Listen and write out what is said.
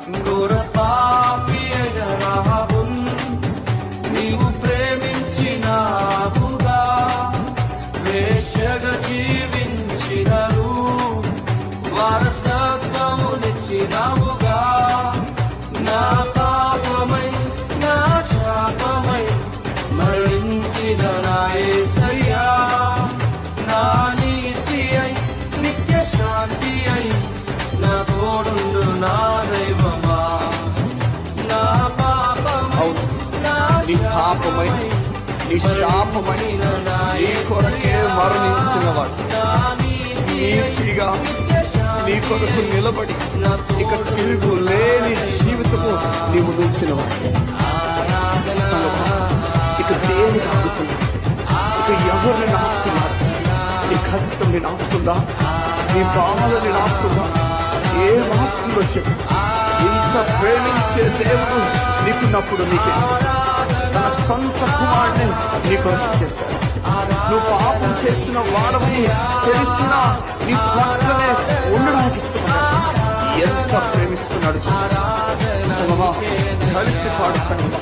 ఘోర పాపి అయిన రాహాబున్ నీవు ప్రేమించినావుగా, వేశ్యగా జీవించినరు వారసత్వమునిచ్చినావుగా. నా పాపమై నా శాపమై మరణించిన నా యేసయ్యా, నా నీతి అయి నిత్య శాంతి అయి నా తోడుండు నా దైవమా. నా పాపమై నీ పాపమై నీ శాపమై నీ కొరకే మరణించినవాడు నీతిగా నీ కొరకు నిలబడి ఇక తిరుగు లేని జీవితము నీవు నిలిచినవాడు. ఇక దేనికి ఆగుతున్నా? ఇక ఎవరిని నాకుతున్నారు? నీ కష్టం నేను ఆపుతుందా? నీ బాధని నాకుతుందా? ఏ ఆపుతుందో చెప్పు. ఇంత ప్రేమించే దేవుడు నీకున్నప్పుడు నీకే తన సొంత కుమారుని నీ కొరకు చేస్తాడు. నువ్వు పాపం చేస్తున్న వాడవని తెలిసినా నీ పక్కనే ఉండడానికి ఇస్తున్నాడు. ఎంత ప్రేమిస్తున్నాడు సంగమా, కలిసి పాడు సంగమా.